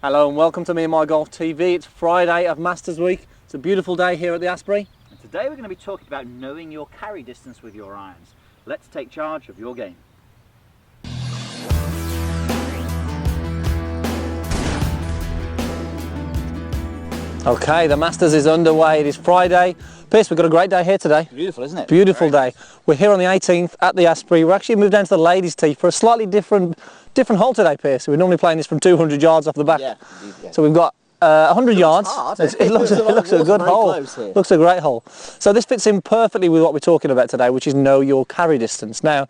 Hello and welcome to Meandmygolf TV. It's Friday of Masters Week. It's a beautiful day here at the Asprey. And today we're going to be talking about knowing your carry distance with your irons. Let's take charge of your game. Okay, the Masters is underway. It is Friday. Pierce, we've got a great day here today. Beautiful, isn't it? Beautiful day. We're here on the 18th at the Asprey. We're actually moved down to the ladies' tee for a slightly different hole today, Pierce. We're normally playing this from 200 yards off the back. Yeah, indeed, yeah. So we've got 100 yards. It looks a good hole. Looks a great hole. So this fits in perfectly with what we're talking about today, which is know your carry distance. Now,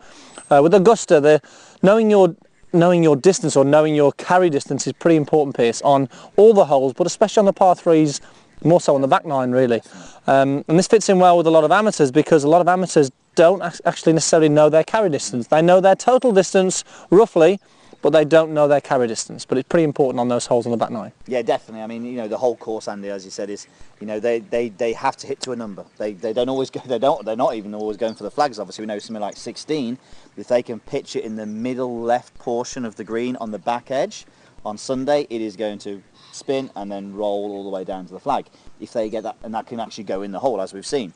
with Augusta, knowing your distance or knowing your carry distance is pretty important, Pierce, on all the holes, but especially on the par threes, more so on the back nine, really. And this fits in well with a lot of amateurs because a lot of amateurs don't actually necessarily know their carry distance. They know their total distance roughly, but they don't know their carry distance. But it's pretty important on those holes on the back nine. Yeah, definitely. I mean, you know, the whole course, Andy, as you said, is, you know, they have to hit to a number. They don't always go. They're not even always going for the flags. Obviously, we know something like 16. If they can pitch it in the middle left portion of the green on the back edge on Sunday, it is going to spin and then roll all the way down to the flag. If they get that, and that can actually go in the hole, as we've seen.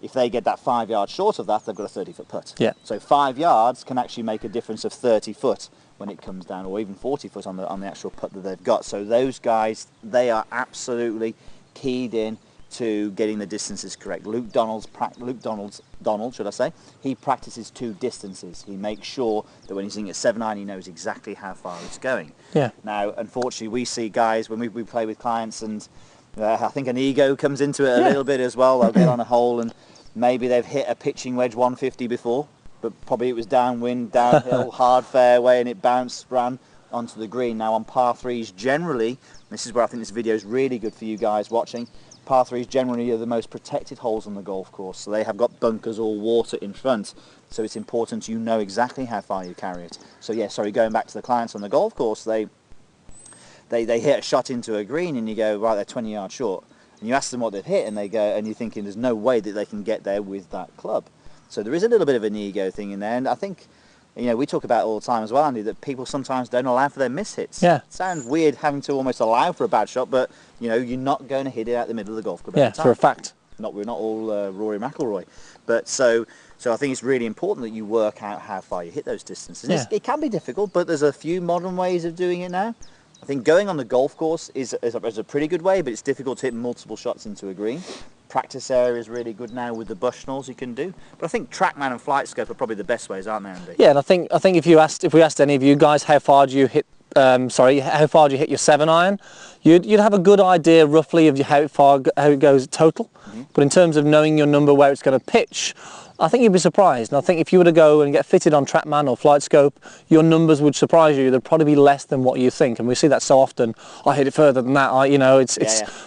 If they get that 5 yards short of that, they've got a 30-foot putt. Yeah. So 5 yards can actually make a difference of 30 foot when it comes down, or even 40 foot on the actual putt that they've got. So those guys, they are absolutely keyed in to getting the distances correct. Luke Donald, should I say? He practices two distances. He makes sure that when he's in at 7-iron, he knows exactly how far it's going. Yeah. Now, unfortunately, we see guys when we play with clients, and I think an ego comes into it a little bit as well. They'll get on a hole and maybe they've hit a pitching wedge 150 before, but probably it was downwind, downhill, hard fairway, and it ran onto the green. Now on par threes, generally, this is where I think this video is really good for you guys watching, par threes generally are the most protected holes on the golf course, so they have got bunkers or water in front, so it's important you know exactly how far you carry it. So yeah, sorry, going back to the clients on the golf course, they hit a shot into a green and you go, right, they're 20 yards short. And you ask them what they've hit and they go, and you're thinking there's no way that they can get there with that club. So there is a little bit of an ego thing in there, and I think, you know, we talk about it all the time as well, Andy, that people sometimes don't allow for their mishits. Yeah. It sounds weird having to almost allow for a bad shot, but, you know, you're not going to hit it out the middle of the golf club every time. For a fact. We're not all Rory McIlroy. But so I think it's really important that you work out how far you hit those distances. Yeah. It can be difficult, but there's a few modern ways of doing it now. I think going on the golf course is a pretty good way, but it's difficult to hit multiple shots into a green. Practice area is really good now with the Bushnells you can do. But I think TrackMan and Flight Scope are probably the best ways, aren't they, Andy? Yeah, and I think if we asked any of you guys how far do you hit your 7-iron, you'd have a good idea roughly of how it goes total. Mm-hmm. But in terms of knowing your number where it's going to pitch, I think you'd be surprised. And I think if you were to go and get fitted on TrackMan or Flight Scope, your numbers would surprise you. They'd probably be less than what you think. And we see that so often. I hit it further than that.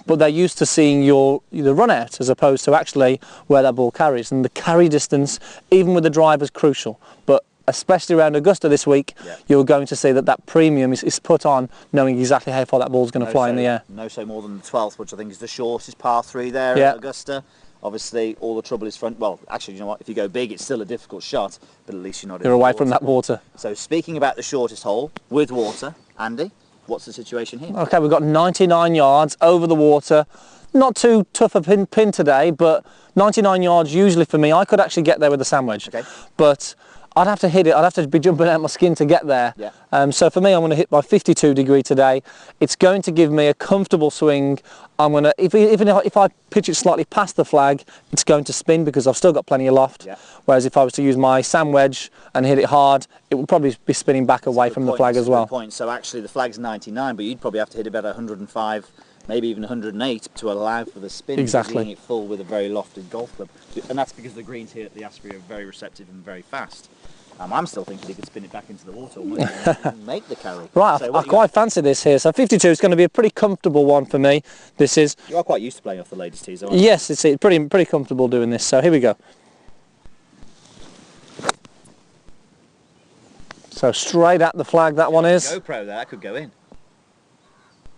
But they're used to seeing the run out as opposed to actually where that ball carries. And the carry distance, even with the driver, is crucial. But especially around Augusta this week, you're going to see that premium is put on knowing exactly how far that ball's going to fly in the air. No more than the 12th, which I think is the shortest par 3 there at Augusta. Obviously, all the trouble is front. Well, actually, you know what? If you go big, it's still a difficult shot, but at least you're not. You're away from that water. So, speaking about the shortest hole with water, Andy, what's the situation here? Okay, we've got 99 yards over the water. Not too tough a pin today, but 99 yards usually for me. I could actually get there with a sand wedge, but I'd have to hit it. I'd have to be jumping out my skin to get there. Yeah. So for me, I'm going to hit my 52 degree today. It's going to give me a comfortable swing. I'm going to, even if I pitch it slightly past the flag, it's going to spin because I've still got plenty of loft. Yeah. Whereas if I was to use my sand wedge and hit it hard, it would probably be spinning back away from the flag as well. Good point. So actually the flag's 99, but you'd probably have to hit about 105, maybe even 108 to allow for the spin. Exactly. Hitting it full with a very lofted golf club. And that's because the greens here at the Asprey are very receptive and very fast. I'm still thinking he could spin it back into the water and make the carry. Right, so I quite fancy this here. So 52 is going to be a pretty comfortable one for me. This is. You are quite used to playing off the ladies' tees, aren't you? Yes, it's pretty comfortable doing this. So here we go. So straight at the flag, that one is. GoPro there, that could go in.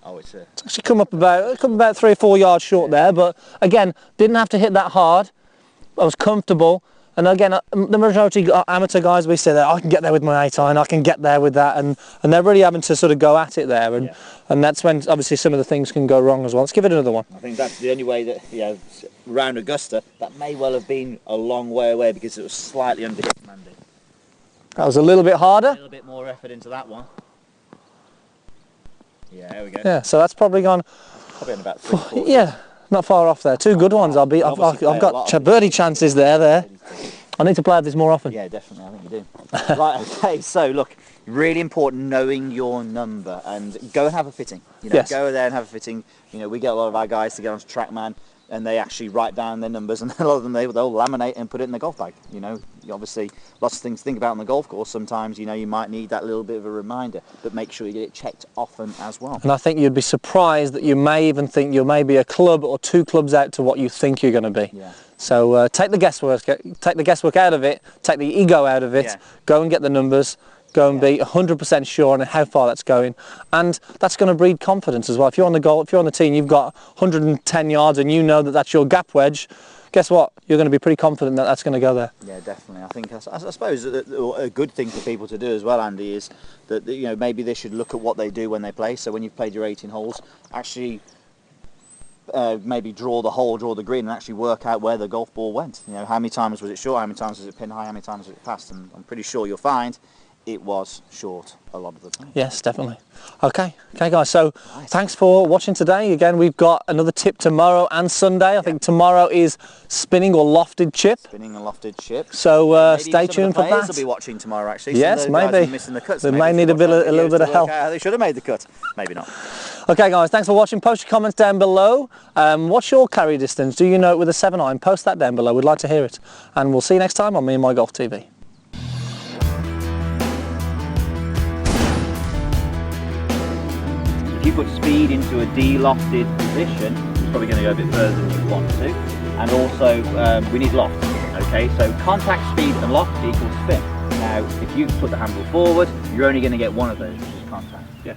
Oh, it's actually come up about 3 or 4 yards short there, but again, didn't have to hit that hard. I was comfortable. And again, the majority of amateur guys, we say that I can get there with my 8-iron, I can get there with that, and they're really having to sort of go at it there, and that's when obviously some of the things can go wrong as well. Let's give it another one. I think that's the only way that, you know, round Augusta, that may well have been a long way away because it was slightly under his Mandy. That was a little bit harder. A little bit more effort into that one. Yeah, there we go. Yeah, so that's probably gone. Probably on about 3/4. Yeah, not far off there. Two good ones. I've got birdie chances there. I need to play this more often. Yeah, definitely. I think you do. Right. Okay. So look, really important knowing your number and go and have a fitting. You know, Yes. go there and have a fitting. You know, we get a lot of our guys to get onto TrackMan and they actually write down their numbers, and a lot of them they'll laminate and put it in the golf bag. You know, obviously lots of things to think about on the golf course. Sometimes, you know, you might need that little bit of a reminder, but make sure you get it checked often as well. And I think you'd be surprised that you may even think you're maybe a club or 2 clubs out to what you think you're going to be. Yeah. So take the guesswork out of it, take the ego out of it, go and get the numbers, go and be 100% sure on how far that's going, and that's going to breed confidence as well. If you're on the tee and you've got 110 yards and you know that that's your gap wedge, guess what? You're going to be pretty confident that that's going to go there. Yeah, definitely. I think I suppose a good thing for people to do as well, Andy, is that, you know, maybe they should look at what they do when they play. So when you've played your 18 holes, actually maybe draw the green and actually work out where the golf ball went. You know, how many times was it short, how many times was it pin high, how many times was it passed, and I'm pretty sure you'll find it was short a lot of the time. Yes, definitely. Okay guys, so thanks for watching today. Again, we've got another tip tomorrow and Sunday. I think tomorrow is spinning or lofted chip. Spinning and lofted chip. So stay tuned for that. Players will be watching tomorrow actually. Yes, Some of those guys maybe. are missing the cuts. They may need a little bit of help. They should have made the cut. Maybe not. Okay guys, thanks for watching. Post your comments down below. What's your carry distance? Do you know it with a 7-iron? Post that down below. We'd like to hear it. And we'll see you next time on Meandmygolf TV. If you put speed into a de-lofted position, it's probably going to go a bit further than you want to. And also, we need loft. Okay, so contact speed and loft equals spin. Now, if you put the handle forward, you're only going to get one of those, which is contact. Yeah.